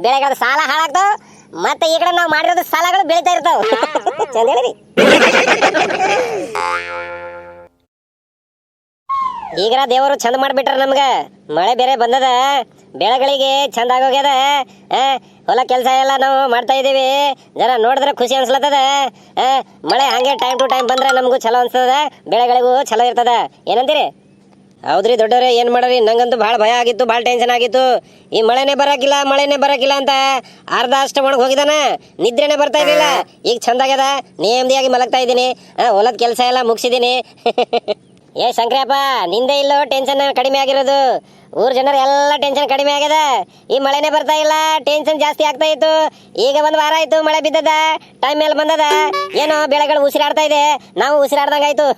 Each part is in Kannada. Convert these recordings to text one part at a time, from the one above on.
ಬೆಳೆಗಳ ಸಾಲ ಹಾಳಾಗ್ತಾವ, ಮತ್ತೆ ಈ ಕಡೆ ನಾವು ಮಾಡಿರೋದು ಸಾಲಗಳು ಬೆಳೀತಾ ಇರ್ತಾವ. ಚಂದ ಹೇಳಿರಿ. ಈಗ ದೇವರು ಚಂದ ಮಾಡ್ಬಿಟ್ರ ನಮ್ಗ. ಮಳೆ ಬೇರೆ ಬಂದದ, ಬೆಳೆಗಳಿಗೆ ಚಂದ ಆಗೋಗ್ಯದ. ಹೊಲ ಕೆಲಸ ಎಲ್ಲ ನಾವು ಮಾಡ್ತಾ ಇದೀವಿ. ಜರ ನೋಡಿದ್ರೆ ಖುಷಿ ಅನ್ಸ್ಲತ್ತದ. ಮಳೆ ಹಂಗೆ ಟೈಮ್ ಟು ಟೈಮ್ ಬಂದ್ರೆ ನಮಗೂ ಚಲೋ ಅನ್ಸ್ತದ, ಬೆಳೆಗಳಿಗೂ ಚಲೋ ಇರ್ತದ. ಏನಂತೀರಿ? ಹೌದ್ರಿ ದೊಡ್ಡವ್ರೆ, ಏನ್ ಮಾಡ್ರಿ, ನಂಗಂತೂ ಭಾಳ ಭಯ ಆಗಿತ್ತು, ಭಾಳ ಟೆನ್ಷನ್ ಆಗಿತ್ತು. ಈ ಮಳೆನೇ ಬರಕಿಲ್ಲ ಅಂತ ಅರ್ಧ ಅಷ್ಟ ಒಣಗಿ ಹೋಗಿದಾನ. ನಿದ್ರೆನೆ ಬರ್ತಾ ಇರ್ಲಿಲ್ಲ. ಈಗ ಚಂದ ಆಗ್ಯದ, ನೇಮ್ಮದಿಯಾಗಿ ಮಲಗ್ತಾ ಇದ್ದೀನಿ. ಹೊಲದ ಕೆಲಸ ಎಲ್ಲ ಮುಗಿಸಿದ್ದೀನಿ. ಏ ಶಂಕರಪ್ಪ, ನಿಂದೆ ಇಲ್ಲೋ ಟೆನ್ಷನ್ ಕಡಿಮೆ ಆಗಿರೋದು. ಊರ್ ಜನರು ಎಲ್ಲ ಟೆನ್ಷನ್ ಕಡಿಮೆ ಆಗ್ಯದ. ಈ ಮಳೆನೇ ಬರ್ತಾ ಇಲ್ಲ, ಟೆನ್ಷನ್ ಜಾಸ್ತಿ ಆಗ್ತಾ ಇತ್ತು. ಈಗ 1 ವಾರ ಆಯ್ತು ಮಳೆ ಬಿದ್ದದ, ಟೈಮ್ ಮೇಲೆ ಬಂದದ. ಏನೋ ಬೆಳೆಗಳು ಉಸಿರಾಡ್ತಾ ಇದೆ, ನಾವು ಉಸಿರಾಡ್ದಂಗ ಆಯ್ತು.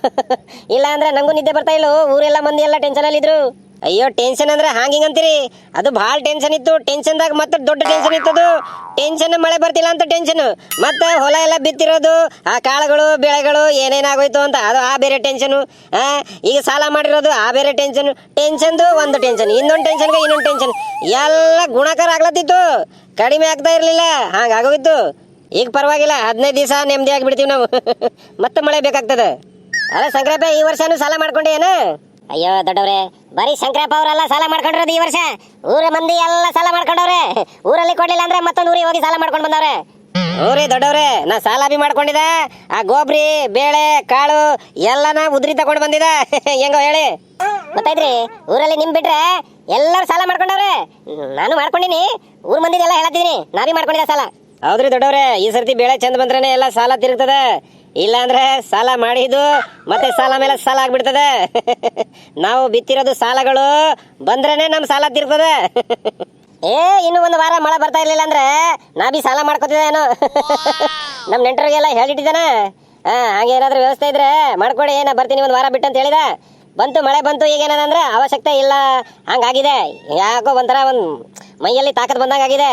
ಇಲ್ಲ ಅಂದ್ರೆ ನಂಗೂ ನಿದ್ದೆ ಬರ್ತಾ ಇಲ್ಲ. ಊರೆಲ್ಲ ಮಂದಿ ಎಲ್ಲ ಟೆನ್ಷನ್ ಅಲ್ಲಿ ಇದ್ರು. ಅಯ್ಯೋ ಟೆನ್ಷನ್ ಅಂದ್ರೆ ಹಾಂಗಿಂಗ್ ಅಂತೀರಿ, ಅದು ಭಾಳ ಟೆನ್ಷನ್ ಇತ್ತು. ಟೆನ್ಷನ್ದಾಗ ಮತ್ತೆ ದೊಡ್ಡ ಟೆನ್ಷನ್ ಇತ್ತದು. ಟೆನ್ಷನ್ ಮಳೆ ಬರ್ತಿಲ್ಲ ಅಂತ ಟೆನ್ಷನ್, ಮತ್ತೆ ಹೊಲ ಎಲ್ಲ ಬಿತ್ತಿರೋದು, ಆ ಕಾಳುಗಳು ಬೆಳೆಗಳು ಏನೇನಾಗೋಯ್ತು ಅಂತ ಅದು ಆ ಬೇರೆ ಟೆನ್ಷನು. ಈಗ ಸಾಲ ಮಾಡಿರೋದು ಆ ಬೇರೆ ಟೆನ್ಷನ್. ಟೆನ್ಷನ್ದು ಒಂದು ಟೆನ್ಷನ್, ಇನ್ನೊಂದು ಟೆನ್ಷನ್ಗೆ ಇನ್ನೊಂದು ಟೆನ್ಷನ್, ಎಲ್ಲ ಗುಣಾಕಾರ ಆಗ್ಲತ್ತಿತ್ತು, ಕಡಿಮೆ ಆಗ್ತಾ ಇರಲಿಲ್ಲ. ಹಂಗಾಗೋಗಿತ್ತು. ಈಗ ಪರವಾಗಿಲ್ಲ, 15 ದಿವಸ ನೆಮ್ಮದಿ ಆಗಿಬಿಡ್ತೀವಿ ನಾವು. ಮತ್ತೆ ಮಳೆ ಬೇಕಾಗ್ತದೆ. ಅಲ್ಲ ಶಂಕರಪ್ಪ, ಈ ವರ್ಷನೂ ಸಾಲ ಮಾಡ್ಕೊಂಡೆ ಏನು? ಅಯ್ಯೋ ದೊಡ್ಡವ್ರೆ, ಬರೀ ಶಂಕರಪ್ಪ ಅವರೆಲ್ಲ ಸಾಲ ಮಾಡ್ಕೊಂಡಿರೋದು ಈ ವರ್ಷ. ಊರ ಮಂದಿ ಎಲ್ಲ ಸಾಲ ಮಾಡ್ಕೊಂಡವ್ರೆ. ಊರಲ್ಲಿ ಕೊಡ್ಲಿಲ್ಲ ಅಂದ್ರೆ ಮತ್ತೊಂದು ಊರಿಗೆ ಹೋಗಿ ಸಾಲ ಮಾಡ್ಕೊಂಡು ಬಂದವ್ರೆ. ಊರೇ ದೊಡ್ಡವ್ರೆ, ನಾ ಸಾಲ ಬಿ ಮಾಡ್ಕೊಂಡಿದ್ದ. ಆ ಗೋಬ್ರಿ ಬೇಳೆ ಕಾಳು ಎಲ್ಲನ ಉದ್ರಿ ತಗೊಂಡು ಬಂದಿದ್ದ. ಹೆಂಗೋ ಹೇಳಿ ಗೊತ್ತಾಯ್ತ್ರಿ? ಊರಲ್ಲಿ ನಿಮ್ ಬಿಟ್ರೆ ಎಲ್ಲರೂ ಸಾಲ ಮಾಡ್ಕೊಂಡವ್ರೆ. ನಾನು ಮಾಡ್ಕೊಂಡಿನಿ, ಊರ್ ಮಂದಿದೆಲ್ಲ ಹೇಳತ್ತಿದೀನಿ, ನಾವೇ ಮಾಡ್ಕೊಂಡಿದ್ದ ಸಾಲ. ಹೌದ್ರಿ ದೊಡ್ಡವ್ರೆ, ಈ ಸರ್ತಿ ಬೆಳೆ ಚಂದ ಬಂದ್ರೇನೆ ಎಲ್ಲ ಸಾಲ ತಿರುಗ್ತದೆ. ಇಲ್ಲ ಅಂದ್ರೆ ಸಾಲ ಮಾಡಿದ್ದು ಮತ್ತೆ ಸಾಲ ಮೇಲೆ ಸಾಲ ಆಗ್ಬಿಡ್ತದೆ. ನಾವು ಬಿತ್ತಿರೋದು ಸಾಲಗಳು ಬಂದ್ರೇನೆ ನಮ್ ಸಾಲ ತಿರ್ತದೆ. ಇನ್ನು 1 ವಾರ ಮಳೆ ಬರ್ತಾ ಇರ್ಲಿಲ್ಲ ಅಂದ್ರೆ ನಾ ಬಿ ಸಾಲ ಮಾಡ್ಕೋತಿದ್ದೆ ಏನೋ. ನಮ್ ನೆಂಟರಿಗೆಲ್ಲ ಹೇಳಿಟ್ಟಿದ್ದಾನ, ಹಾಗೆ ಏನಾದ್ರೂ ವ್ಯವಸ್ಥೆ ಇದ್ರೆ ಮಾಡ್ಕೊಡಿ, ನಾ ಬರ್ತೀನಿ 1 ವಾರ ಬಿಟ್ಟು ಅಂತ ಹೇಳಿದ. ಬಂತು, ಮಳೆ ಬಂತು. ಈಗ ಏನಂದ್ರೆ ಅವಶ್ಯಕತೆ ಇಲ್ಲ, ಹಂಗಾಗಿದೆ. ಯಾಕೋ ಒಂಥರ ಮೈಯಲ್ಲಿ ತಾಕತ್ ಬಂದಂಗಾಗಿದೆ.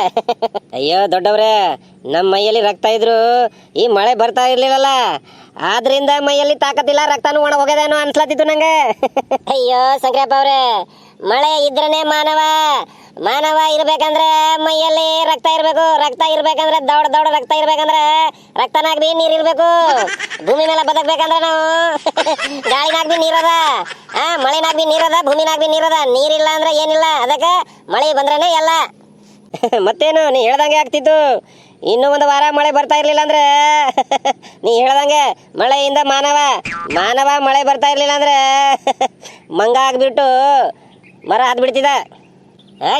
ಅಯ್ಯೋ ದೊಡ್ಡವ್ರೆ, ನಮ್ಮ ಮೈಯಲ್ಲಿ ರಕ್ತ ಇದ್ರು ಈ ಮಳೆ ಬರ್ತಾ ಇರ್ಲಿಲ್ಲಲ್ಲ, ಆದ್ರಿಂದ ಮೈಯಲ್ಲಿ ತಾಕತ್ತಿಲ್ಲ, ರಕ್ತನೂ ಒಣ ಹೋಗ್ಯದೇನೋ ಅನ್ಸ್ಲತ್ತಿತ್ತು ನಂಗೆ. ಅಯ್ಯೋ ಶಂಕರಪ್ಪ ಅವ್ರೆ, ಮಳೆ ಇದ್ರನೆ ಮಾನವ ಇರ್ಬೇಕಂದ್ರೆ ಮೈಯಲ್ಲಿ ರಕ್ತ ಇರ್ಬೇಕು. ರಕ್ತ ಇರ್ಬೇಕಂದ್ರೆ ದೌಡ ರಕ್ತ ಇರ್ಬೇಕಂದ್ರೆ ರಕ್ತನಾಗ್ ಬಿ ನೀರ್ ಇರ್ಬೇಕು. ಭೂಮಿ ಮೇಲೆ ಬದುಕ್ಬೇಕಂದ್ರೆ ನಾವು ಗಾಳಿನಾಗ್ ಬಿ ನೀರದ, ಮಳೆನಾಗ್ ಬಿ ನೀರದ, ಭೂಮಿನಾಗ್ ಬಿ ನೀರದ. ನೀರಿಲ್ಲ ಅಂದ್ರೆ ಏನಿಲ್ಲ. ಅದಕ್ಕೆ ಮಳೆ ಬಂದ್ರೇನೆ ಎಲ್ಲ. ಮತ್ತೇನು ನೀ ಹೇಳ್ದಂಗೆ ಆಗ್ತಿತ್ತು. ಇನ್ನು 1 ವಾರ ಮಳೆ ಬರ್ತಾ ಇರ್ಲಿಲ್ಲ ಅಂದ್ರೆ ನೀ ಹೇಳ್ದಂಗೆ ಮಳೆಯಿಂದ ಮಾನವ ಮಳೆ ಬರ್ತಾ ಇರ್ಲಿಲ್ಲ ಅಂದ್ರೆ ಮಂಗ ಆಗ್ಬಿಟ್ಟು ಮರ ಹತ್ ಬಿಡ್ತಿದ.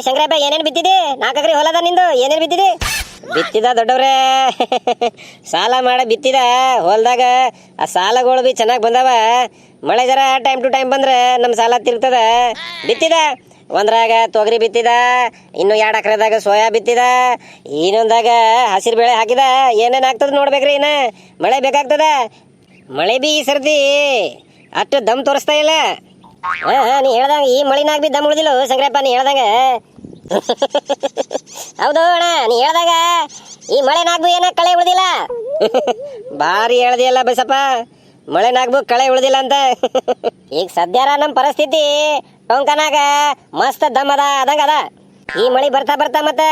ಶಂಕರಪ್ಪ, ಏನೇನು ಬಿತ್ತಿದಿ? 4 ಎಕರೆ ಹೊಲದ ನಿಂದು, ಏನೇನು ಬಿತ್ತಿದಿ? ಬಿತ್ತಿದ ದೊಡ್ಡವ್ರೆ, ಸಾಲ ಮಾಡಿ ಬಿತ್ತಿದ ಹೊಲದಾಗ. ಆ ಸಾಲಗಳು ಬಿ ಚೆನ್ನಾಗಿ ಬಂದವ. ಮಳೆ ಜರ ಟೈಮ್ ಟು ಟೈಮ್ ಬಂದ್ರೆ ನಮ್ಮ ಸಾಲ ತಿರ್ತದ. ಬಿತ್ತಿದ ಒಂದ್ರಾಗ ತೊಗರಿ ಬಿತ್ತಿದ, ಇನ್ನು 2 ಎಕರೆದಾಗ ಸೋಯಾ ಬಿತ್ತಿದ, ಇನ್ನೊಂದಾಗ ಹಸಿರು ಬೇಳೆ ಹಾಕಿದ. ಏನೇನು ಆಗ್ತದ ನೋಡ್ಬೇಕ್ರಿ. ಇನ್ನ ಮಳೆ ಬೇಕಾಗ್ತದ. ಮಳೆ ಬಿ ಈ ಸರ್ತಿ ಅಷ್ಟು ದಮ್ ತೋರಿಸ್ತಾ ಇಲ್ಲ. ನೀ ಹೇಳ್ದಂಗ ಈ ಮಳಿನಾಗ ಬಿ ದಮ್ ಉಳಿದಿಲ್ಲ ಶಂಕರಪ್ಪ, ನೀ ಹೇಳ್ದಂಗ. ಹೌದು ಅಣ್ಣ, ನೀ ಹೇಳ್ದಾಗ ಈ ಮಳೆನಾಗ್ಬು ಏನ ಕಳೆ ಉಳಿದಿಲ್ಲ. ಭಾರಿ ಹೇಳ್ದಿಯಲ್ಲ ಬಸಪ್ಪ, ಮಳೆನಾಗ್ಬು ಕಳೆ ಉಳಿದಿಲ್ಲ ಅಂತ. ಈಗ ಸದ್ಯಾರ ನಮ್ಮ ಪರಿಸ್ಥಿತಿ ಟೊಂಕನಾಗ ಮಸ್ತ್ ದಮ್ ಅದಂಗ ಅದ. ಈ ಮಳಿ ಬರ್ತಾ ಮತ್ತೆ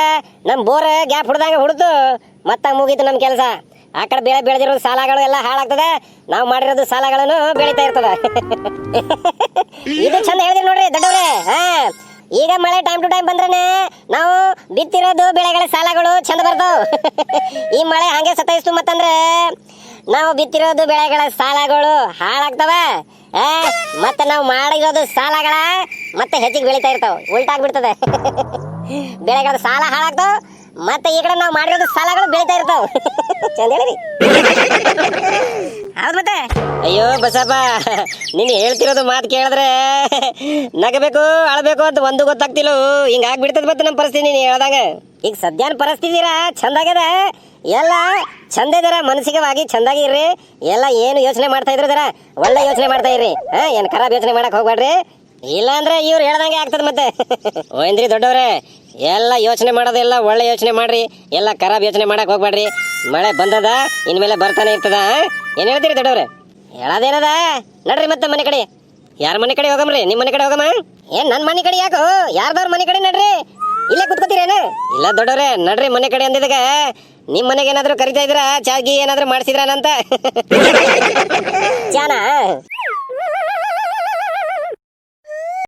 ನಮ್ ಬೋರ್ ಗ್ಯಾಪ್ ಹುಡ್ದಂಗ ಹುಡ್ತು, ಮತ್ತ ಮುಗೀತು ನಮ್ ಕೆಲಸ. ಆ ಕಡೆ ಬೆಳೆ ಬೆಳೆದಿರೋದು ಸಾಲಗಳು ಎಲ್ಲ ಹಾಳಾಗ್ತದೆ, ನಾವು ಮಾಡಿರೋದು ಸಾಲಗಳನ್ನು ಬೆಳೀತಾ ಇರ್ತದ. ಇದು ಚಂದ ಹೇಳಿದ್ರಿ ನೋಡ್ರಿ ದೊಡ್ಡವ್ರೆ. ಈಗ ಮಳೆ ಟೈಮ್ ಟು ಟೈಮ್ ಬಂದ್ರೆ ನಾವು ಬಿತ್ತಿರೋದು ಬೆಳೆಗಳ ಸಾಲಗಳು ಚಂದ ಬರ್ತಾವ. ಈ ಮಳೆ ಹಂಗೆ ಸತಾಯಿಸ್ತು ಮತ್ತಂದ್ರೆ ನಾವು ಬಿತ್ತಿರೋದು ಬೆಳೆಗಳ ಸಾಲಗಳು ಹಾಳಾಗ್ತವ. ಮತ್ತೆ ನಾವು ಮಾಡಿರೋದು ಸಾಲಗಳ ಮತ್ತೆ ಹೆಚ್ಚಿಗೆ ಬೆಳೀತಾ ಇರ್ತಾವ, ಉಲ್ಟಾಗ್ಬಿಡ್ತದೆ. ಬೆಳೆಗಳ ಸಾಲ ಹಾಳಾಗ್ತಾವ, ಮತ್ತೆ ಈ ಕಡೆ ನಾವು ಮಾಡಿರೋದು ಸಾಲಗಳು ಬೆಳೀತಾ ಇರ್ತಾವ. ಚಂದ ಹೇಳಿರಿ. ಹೌದು ಮತ್ತೆ. ಅಯ್ಯೋ ಬಸಪ್ಪ, ನೀನು ಹೇಳ್ತಿರೋದು ಮಾತು ಕೇಳಿದ್ರೆ ನಗಬೇಕು ಅಳಬೇಕು ಅಂತ ಒಂದು ಗೊತ್ತಾಗ್ತಿಲ್ಲ. ಹಿಂಗಾಗ್ಬಿಡ್ತದ ಮತ್ತೆ ನಮ್ಮ ಪರಿಸ್ಥಿತಿ ನೀನು ಹೇಳ್ದಂಗ. ಈಗ ಸದ್ಯಾನ ಪರಿಸ್ಥಿತಿರ ಚಂದಾಗ್ಯದ, ಎಲ್ಲ ಚಂದ ಇದಾರ. ಮಾನಸಿಕವಾಗಿ ಚಂದಾಗಿ ಇರ್ರಿ. ಎಲ್ಲ ಏನು ಯೋಚನೆ ಮಾಡ್ತಾ ಇದ್ರ ಒಳ್ಳೆ ಯೋಚನೆ ಮಾಡ್ತಾ ಇರ್ರಿ. ಏನು ಖರಾಬ್ ಯೋಚನೆ ಮಾಡಕ್ ಹೋಗ್ಬೇಡ್ರಿ. ಇಲ್ಲ ಅಂದ್ರೆ ಇವ್ರು ಹೇಳ್ದಂಗೆ ಆಗ್ತದ ಮತ್ತೆ. ಓಯಂದ್ರಿ ದೊಡ್ಡವ್ರೆ, ಎಲ್ಲ ಯೋಚನೆ ಮಾಡೋದೆಲ್ಲ ಒಳ್ಳೆ ಯೋಚನೆ ಮಾಡ್ರಿ, ಎಲ್ಲ ಖರಾಬ್ ಯೋಚನೆ ಮಾಡಕ್ ಹೋಗ್ಬೇಡ್ರಿ. ಮಳೆ ಬಂದದ, ಇನ್ಮೇಲೆ ಬರ್ತಾನೆ ಇರ್ತದ. ಏನ್ ಹೇಳ್ತೀರಿ ದೊಡ್ಡವ್ರೆ? ಹೇಳೋದೇನದ ನಡ್ರಿ ಮತ್ತೆ ಮನೆ ಕಡೆ. ಯಾರ ಮನೆ ಕಡೆ ಹೋಗಮ್ರಿ? ನಿಮ್ಮ ಮನೆ ಕಡೆ ಹೋಗಮ್ಮ? ಏನ್ ನನ್ನ ಮನೆ ಕಡೆ ಯಾಕೋ? ಯಾರ್ದವ್ರ ಮನೆ ಕಡೆ ನಡ್ರಿ. ಇಲ್ಲೇ ಕುತ್ಕೋತೀರೇನು? ಇಲ್ಲ ದೊಡ್ಡವ್ರೆ, ನಡ್ರಿ ಮನೆ ಕಡೆ ಅಂದಿದಾಗ ನಿಮ್ ಮನೆಗೆ ಏನಾದ್ರು ಕರಿತಾ ಇದ್ರ ಚಾಗಿ ಏನಾದ್ರು ಮಾಡಿಸಿದ್ರಾನಂತ. ಚಾನಾ